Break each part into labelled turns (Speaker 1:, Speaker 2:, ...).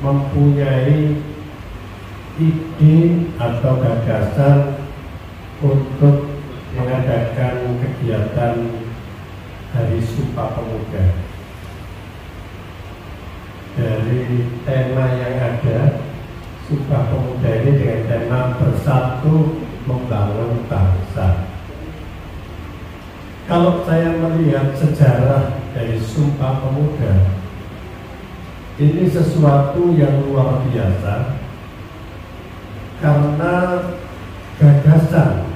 Speaker 1: mempunyai ide atau gagasan untuk mengadakan kegiatan Hari Sumpah Pemuda. Dari tema yang ada, Sumpah Pemuda ini dengan tema Bersatu Membangun Bangsa. Kalau saya melihat sejarah dari Sumpah Pemuda, ini sesuatu yang luar biasa karena gagasan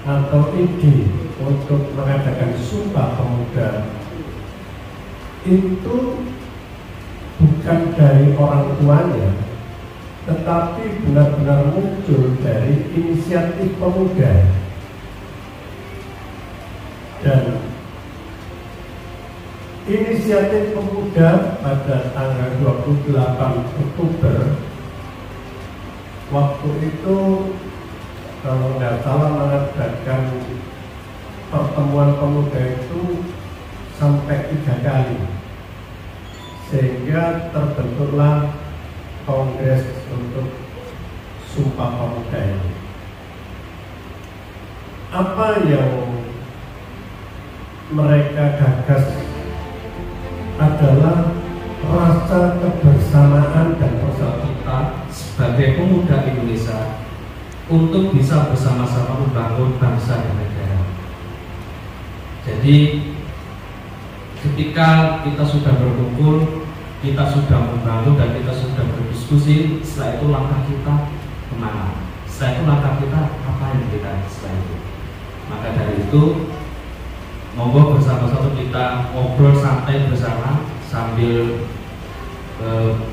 Speaker 1: atau ide untuk mengadakan Sumpah Pemuda itu bukan dari orang tuanya, tetapi benar-benar muncul dari inisiatif pemuda. Dan inisiatif pemuda pada tanggal 28 Oktober waktu itu, kalau nggak salah, mengadakan pertemuan pemuda itu sampai 3 kali, sehingga terbentuklah Kongres untuk Sumpah Pemuda ini. Apa yang mereka gagas adalah rasa kebersamaan dan persatuan
Speaker 2: sebagai pemuda Indonesia untuk bisa bersama-sama membangun bangsa dan negara. Jadi ketika kita sudah berkumpul, kita sudah membangun dan kita sudah berdiskusi, setelah itu langkah kita kemana? Setelah itu langkah kita apa yang kita setelah itu? Maka dari itu, monggo bersama-sama kita ngobrol santai bersama sambil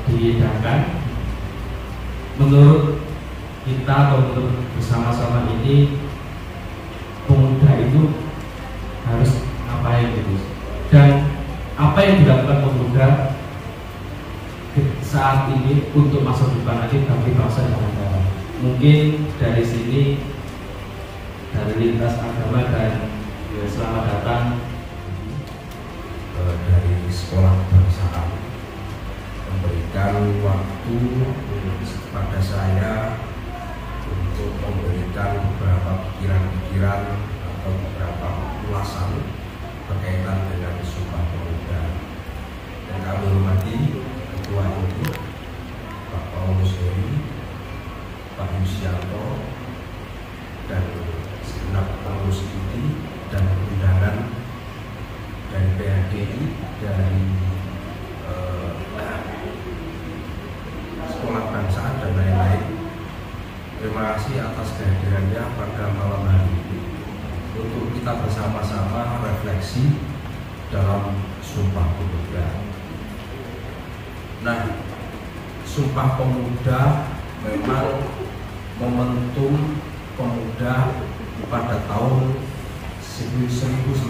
Speaker 2: dihidangkan. Menurut kita atau menurut bersama-sama ini, pemuda itu harus ngapain gitu, dan apa yang dilakukan pemuda saat ini untuk masa depan lagi bagi bangsa dan negara. Mungkin dari sini, dari lintas agama, dan selamat datang
Speaker 3: dari Sekolah Kebangsaan memberikan waktu kepada saya untuk memberikan beberapa pikiran-pikiran atau beberapa ulasan berkaitan dengan Sumpah Pemuda. Dan kami hormati Ketua Inti Pak Paulus Heri, Pak Yusianto, dan segenap pengurus inti dan undangan dari PHDI, dari Sekolah Kebangsaan dan lain-lain. Terima kasih atas kehadirannya pada malam hari ini untuk kita bersama-sama refleksi dalam Sumpah Pemuda. Nah, Sumpah Pemuda memang momentum pemuda pada tahun 1928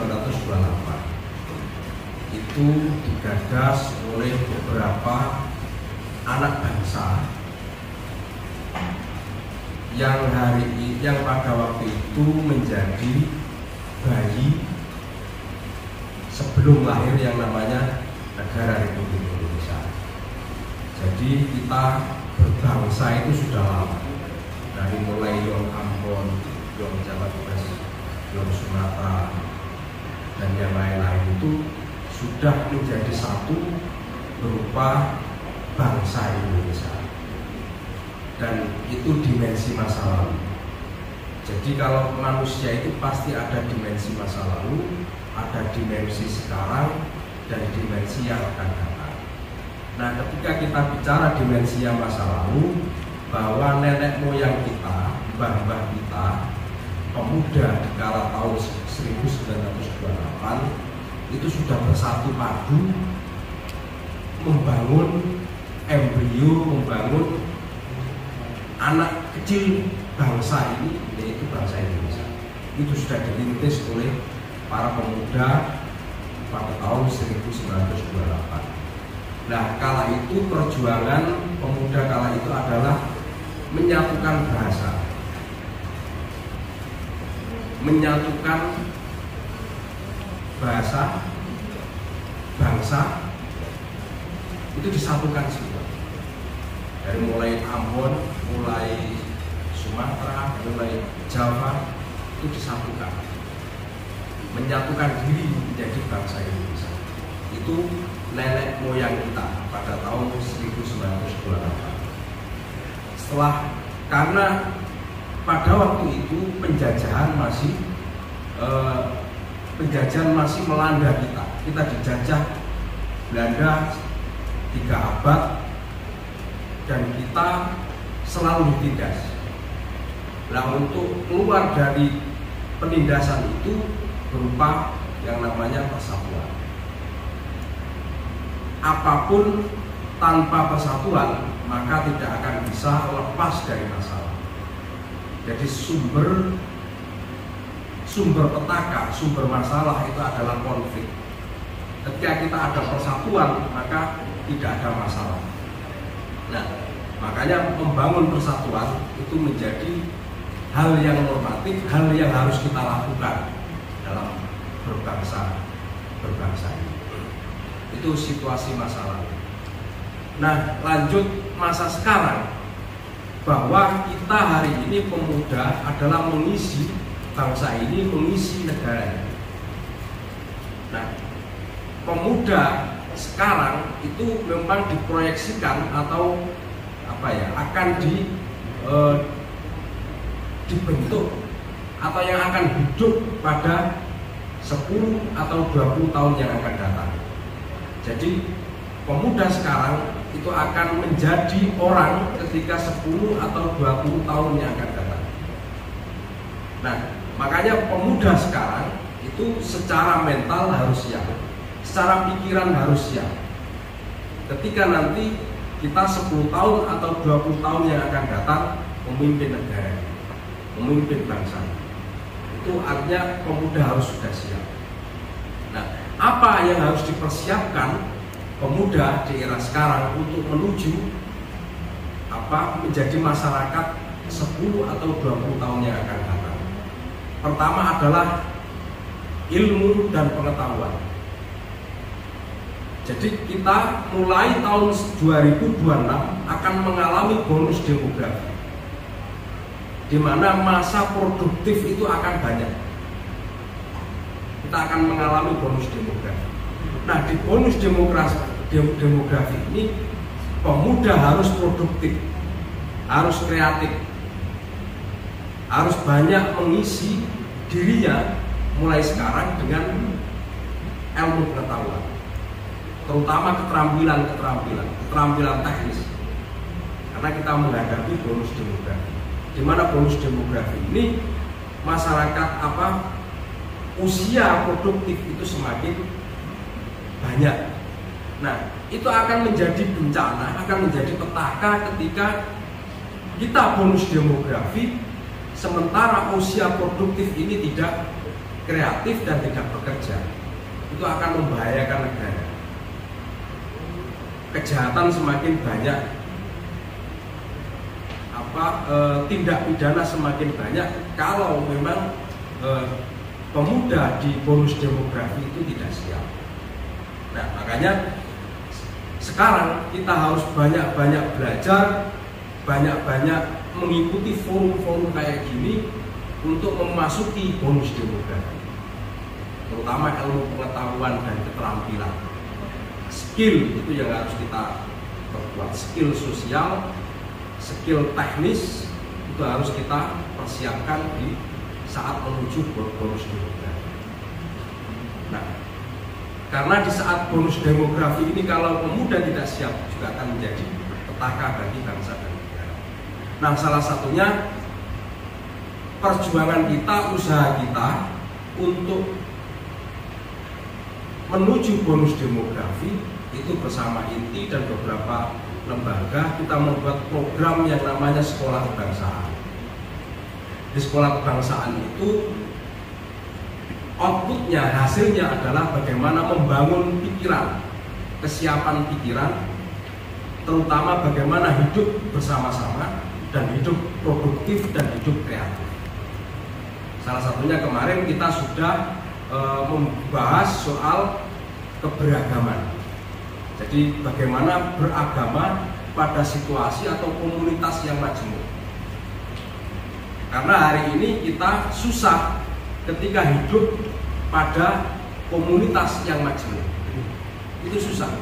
Speaker 3: itu digagas oleh beberapa anak bangsa yang pada waktu itu menjadi bayi sebelum lahir yang namanya Negara Republik Indonesia. Jadi kita berbangsa itu sudah lama, dari mulai Yong Ambon, Yong Jawa Tengah, Yong Sumatera, dan yang lain-lain itu sudah menjadi satu berupa bangsa Indonesia. Dan itu dimensi masa lalu. Jadi kalau manusia itu pasti ada dimensi masa lalu, ada dimensi sekarang, dan dimensi yang akan datang. Nah, ketika kita bicara dimensi yang masa lalu, bahwa nenek moyang kita, mbah-mbah kita, pemuda di kala tahun 1928 itu sudah bersatu padu membangun embrio, membangun anak kecil bangsa ini, yaitu bangsa Indonesia. Itu sudah dirintis oleh para pemuda pada tahun 1928. Nah, kala itu perjuangan pemuda kala itu adalah menyatukan bahasa, menyatukan bahasa, bangsa, itu disatukan semua. dari mulai Ambon, mulai Sumatera, mulai Jawa itu disatukan, menyatukan diri menjadi bangsa Indonesia. Itu nenek moyang kita pada tahun 1928. Karena pada waktu itu penjajahan masih melanda kita. Kita dijajah Belanda 3 abad dan kita selalu ditindas. Nah, untuk keluar dari penindasan itu berupa yang namanya persatuan. Apapun tanpa persatuan maka tidak akan bisa lepas dari masalah. Jadi sumber petaka, sumber masalah itu adalah konflik. Ketika kita ada persatuan maka tidak ada masalah. Nah, makanya membangun persatuan itu menjadi hal yang normatif, hal yang harus kita lakukan dalam berbangsa ini. Itu situasi masa lalu. Nah, lanjut masa sekarang, bahwa kita hari ini pemuda adalah mengisi bangsa ini, mengisi negara ini. Nah, pemuda sekarang itu memang diproyeksikan atau akan dibentuk atau yang akan hidup pada 10 atau 20 tahun yang akan datang. Jadi pemuda sekarang itu akan menjadi orang ketika 10 atau 20 tahun yang akan datang. Nah, makanya pemuda sekarang itu secara mental harus siap, secara pikiran harus siap. Ketika nanti kita 10 tahun atau 20 tahun yang akan datang memimpin negara, memimpin bangsa, itu artinya pemuda harus sudah siap. Nah, apa yang harus dipersiapkan pemuda di era sekarang untuk menuju menjadi masyarakat 10 atau 20 tahun yang akan datang? Pertama adalah ilmu dan pengetahuan. Jadi kita mulai tahun 2026 akan mengalami bonus demografi, di mana masa produktif itu akan banyak. Kita akan mengalami bonus demografi. Nah, di bonus demografi ini pemuda harus produktif, harus kreatif, harus banyak mengisi dirinya mulai sekarang dengan ilmu pengetahuan, terutama keterampilan teknis, karena kita menghadapi bonus demografi, di mana bonus demografi ini masyarakat usia produktif itu semakin banyak. Nah, itu akan menjadi bencana, akan menjadi petaka ketika kita bonus demografi sementara usia produktif ini tidak kreatif dan tidak bekerja. Itu akan membahayakan negara. Kejahatan semakin banyak, tindak pidana semakin banyak kalau memang pemuda di bonus demografi itu tidak siap. Nah, makanya sekarang kita harus banyak-banyak belajar, banyak-banyak mengikuti forum-forum kayak gini untuk memasuki bonus demografi, terutama ilmu pengetahuan dan keterampilan. Skill itu yang harus kita perkuat, skill sosial, skill teknis itu harus kita persiapkan di saat menuju bonus demografi. Nah, karena di saat bonus demografi ini kalau pemuda tidak siap juga akan menjadi petaka bagi bangsa dan negara. Nah, salah satunya perjuangan kita, usaha kita untuk menuju bonus demografi itu bersama INTI dan beberapa lembaga kita membuat program yang namanya sekolah kebangsaan. Di sekolah kebangsaan itu outputnya, hasilnya adalah bagaimana membangun pikiran, kesiapan pikiran, terutama bagaimana hidup bersama-sama dan hidup produktif dan hidup kreatif. Salah satunya kemarin kita sudah membahas soal keberagaman. Jadi bagaimana beragama pada situasi atau komunitas yang majemuk. Karena hari ini kita susah ketika hidup pada komunitas yang majemuk. Itu susah.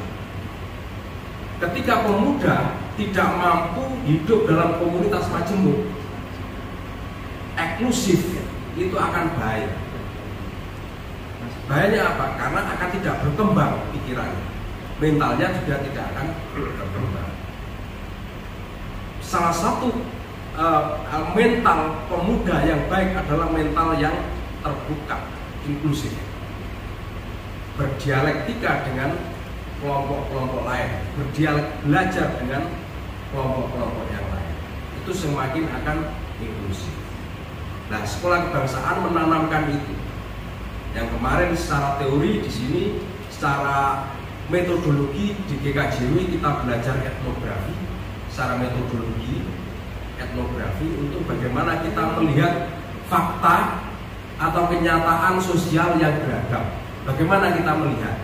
Speaker 3: Ketika pemuda tidak mampu hidup dalam komunitas majemuk, eksklusif, itu akan bahaya. Bahayanya apa? Karena akan tidak berkembang pikirannya, mentalnya juga tidak akan berkembang. Salah satu mental pemuda yang baik adalah mental yang terbuka, inklusif, berdialektika dengan kelompok-kelompok lain, belajar dengan kelompok-kelompok yang lain. Itu semakin akan inklusif. Nah, sekolah kebangsaan menanamkan itu. Yang kemarin secara teori di sini, secara metodologi di GKJW kita belajar etnografi, secara metodologi etnografi untuk bagaimana kita melihat fakta atau kenyataan sosial yang beragam. Bagaimana kita melihat,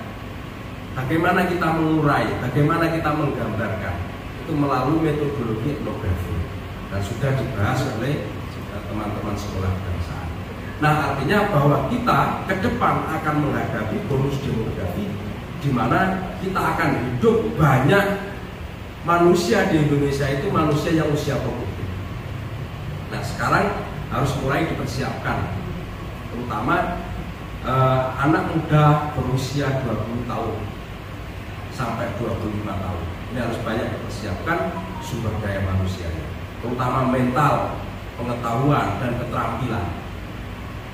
Speaker 3: bagaimana kita mengurai, bagaimana kita menggambarkan, itu melalui metodologi etnografi dan sudah dibahas oleh teman-teman sekolah kebangsaan. Nah, artinya bahwa kita ke depan akan menghadapi bonus demografi, di mana kita akan hidup banyak manusia di Indonesia itu manusia yang usia produktif. Nah, sekarang harus mulai dipersiapkan, terutama anak muda berusia 20 tahun sampai 25 tahun. Ini harus banyak dipersiapkan sumber daya manusianya, terutama mental, pengetahuan, dan keterampilan.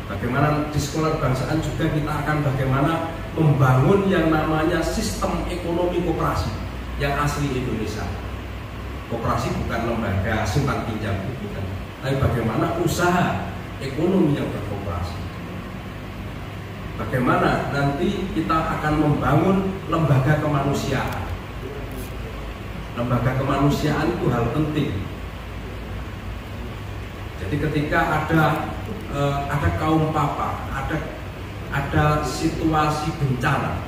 Speaker 3: Bagaimana di sekolah kebangsaan juga kita akan bagaimana membangun yang namanya sistem ekonomi koperasi yang asli Indonesia. Koperasi bukan lembaga simpan pinjam, bukan, tapi bagaimana usaha ekonomi yang berkoperasi. Bagaimana nanti kita akan membangun lembaga kemanusiaan. Lembaga kemanusiaan itu hal penting. Jadi ketika ada kaum papa, ada situasi bencana,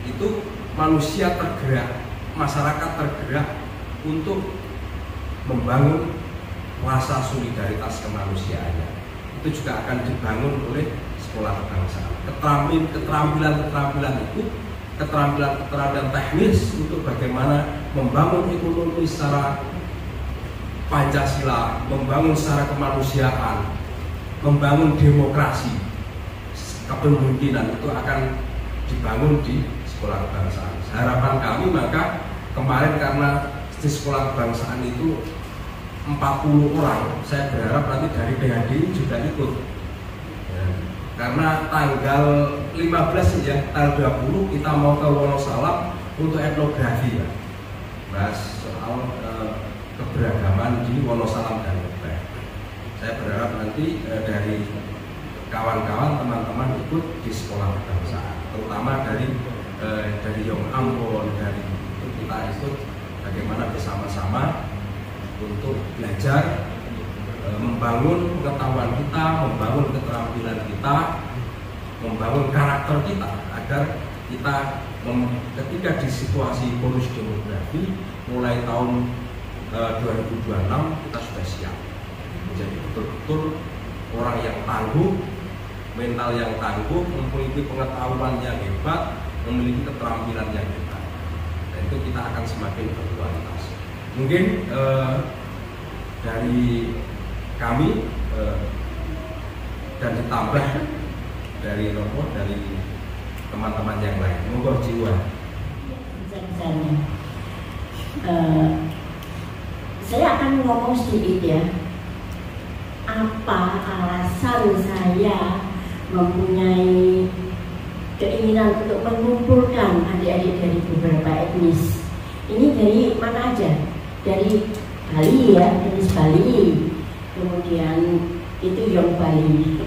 Speaker 3: itu manusia tergerak, masyarakat tergerak untuk membangun rasa solidaritas kemanusiaannya. Itu juga akan dibangun oleh sekolah kebangsaan. Keterampilan itu, keterampilan teknis untuk bagaimana membangun ekonomi secara Pancasila, membangun secara kemanusiaan, membangun demokrasi, kepemimpinan itu akan dibangun di sekolah kebangsaan. Harapan kami maka kemarin karena di sekolah kebangsaan itu 40 orang, saya berharap nanti dari PHD juga ikut. Ya, karena tanggal 15 ya, tanggal 20 kita mau ke Wonosalam untuk etnografi ya. Bahas soal keberagaman di Wonosalam dan Lebak. Saya berharap nanti dari kawan-kawan teman-teman ikut di sekolah kebangsaan, terutama dari Yong Ambon, dari itu kita ikut bagaimana bersama-sama untuk belajar membangun pengetahuan kita, membangun keterampilan kita, membangun karakter kita agar kita ketika di situasi bonus demografi mulai tahun 2026 kita sudah siap menjadi betul-betul orang yang tangguh, mental yang tangguh, memiliki pengetahuan yang hebat, memiliki keterampilan yang hebat, dan itu kita akan semakin berkualitas. Mungkin dari kami dan ditambah dari teman-teman yang lain, monggo jiwa.
Speaker 4: Saya akan ngomong sedikit ya, apa alasan saya mempunyai keinginan untuk mengumpulkan adik-adik dari beberapa etnis. Ini dari mana aja? Dari Bali ya, etnis Bali, kemudian itu Yong Bali,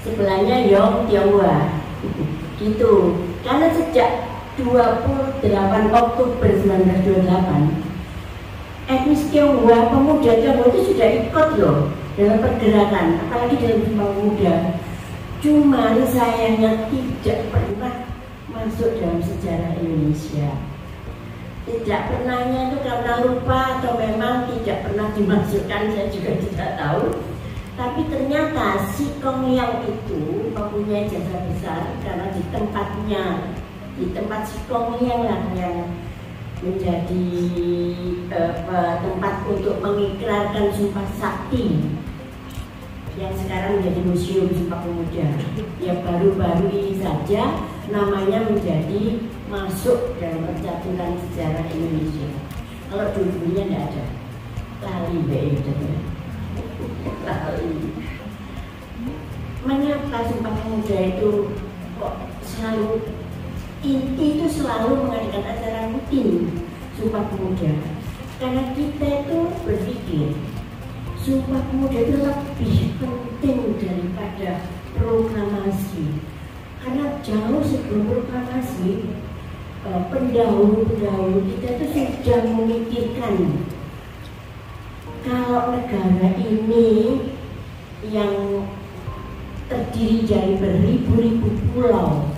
Speaker 4: sebelahnya Yong Tionghoa, gitu. Karena sejak 28 Oktober 1928 etnis Tionghoa, pemuda Tionghoa itu sudah ikut loh dalam pergerakan, apalagi dalam Sumpah Pemuda. Cuman sayangnya tidak pernah masuk dalam sejarah Indonesia. Tidak pernahnya itu karena lupa atau memang tidak pernah dimasukkan, saya juga tidak tahu. Tapi ternyata si Kongyang itu mempunyai jasa besar karena di tempat si Kongyang lah yang menjadi tempat untuk mengikrarkan Sumpah Sakti yang sekarang menjadi Museum Sumpah Pemuda. Ya baru-baru ini saja namanya menjadi masuk dalam percaturan sejarah Indonesia. Kalau dulunya tidak ada, lali lali. Mengapa Sumpah Pemuda itu kok selalu inti itu selalu mengadakan acara rutin Sumpah Pemuda? Karena kita itu berpikir Sumpah Pemuda itu lebih penting daripada proklamasi. Karena jauh sebelum proklamasi, pendahulu-pendahulu kita itu sudah memikirkan kalau negara ini yang terdiri dari beribu-ribu pulau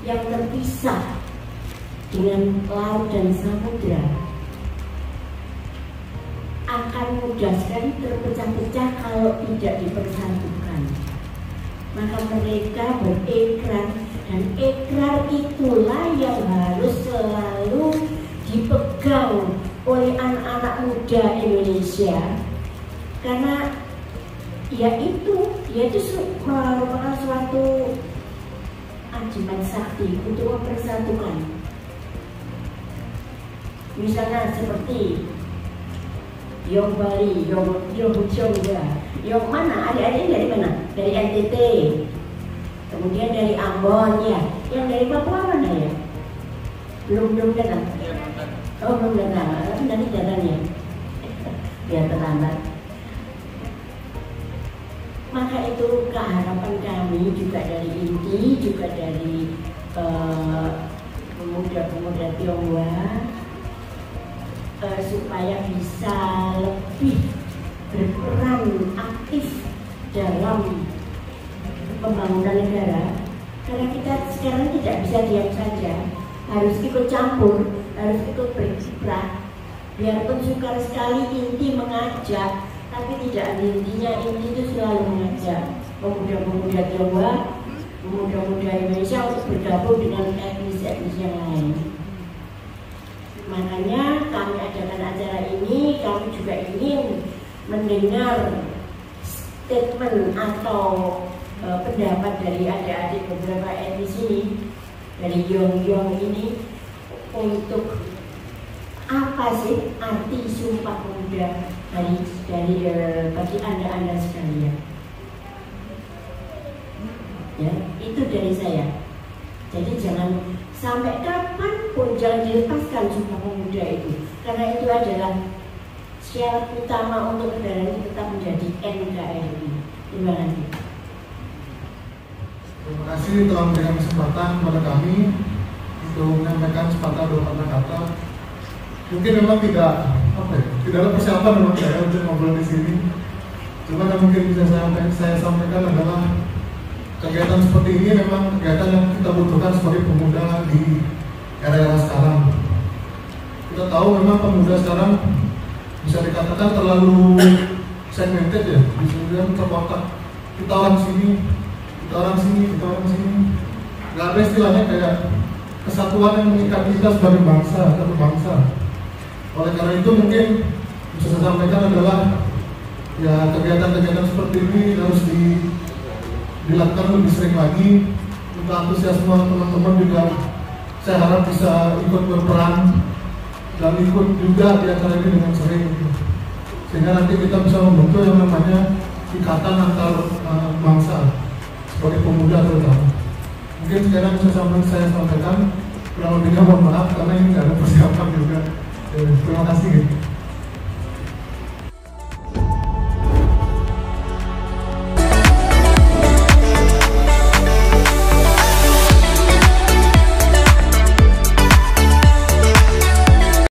Speaker 4: yang terpisah dengan laut dan samudra akan mudah sekali terpecah-pecah kalau tidak dipersatukan. Maka mereka berikrar, dan ikrar itulah yang harus selalu dipegang oleh anak-anak muda Indonesia, karena yaitu merupakan suatu ajiman sakti untuk mempersatukan. Misalnya seperti Yong Bali, Yong Jogja, Yong mana? Adik-adik dari mana? Dari NTT, kemudian dari Ambon ya. Yang dari Papua mana ya? Belum datang. Oh belum datang, tapi nanti datangnya. Biar terlambat. Maka itu keharapan kami juga dari INTI, juga dari pemuda-pemuda Tionghoa, supaya bisa lebih berperan aktif dalam pembangunan negara. Karena kita sekarang tidak bisa diam saja, harus ikut campur, harus ikut berkiprah. Biarpun sukar sekali INTI mengajak, tapi tidak ada intinya. INTI itu selalu mengajak pemuda-pemuda Tionghoa, pemuda-pemuda Indonesia untuk bergabung dengan etnis-etnis yang lain. Makanya kami adakan acara ini, kami juga ingin mendengar statement atau pendapat dari adik-adik beberapa etnis ini, dari Yong ini, untuk apa sih arti Sumpah Pemuda dari bagi anda sekalian. Ya, itu dari saya. Jadi jangan sampai kapanpun jangan dilepaskan Sumpah Pemuda itu, karena itu adalah syarat utama untuk negara ini tetap menjadi NKRI. Terima kasih.
Speaker 5: Terima kasih telah memberikan kesempatan kepada kami untuk menyampaikan sepatah dua kata-kata. Mungkin memang tidak ada persiapan memang saya untuk ngobrol di sini. Cuma yang mungkin bisa saya sampaikan adalah kegiatan seperti ini memang kegiatan yang kita butuhkan sebagai pemuda di era-era sekarang. Kita tahu memang pemuda sekarang bisa dikatakan terlalu segmented ya, bisa terkotak. Kita orang sini, kita orang sini, kita orang sini. Gak ada istilahnya kayak kesatuan yang mengikat kita sebagai bangsa, satu bangsa. Oleh karena itu mungkin bisa saya sampaikan adalah ya kegiatan-kegiatan seperti ini harus dilakukan lebih sering lagi. Untuk antusiasme teman-teman juga saya harap bisa ikut berperan dan ikut juga di acara ini dengan sering, sehingga nanti kita bisa membentuk yang namanya ikatan antar bangsa sebagai pemuda terutama. Mungkin sekarang saya sampaikan, kurang lebihnya mohon maaf karena ini nggak ada persiapan juga. Terima kasih.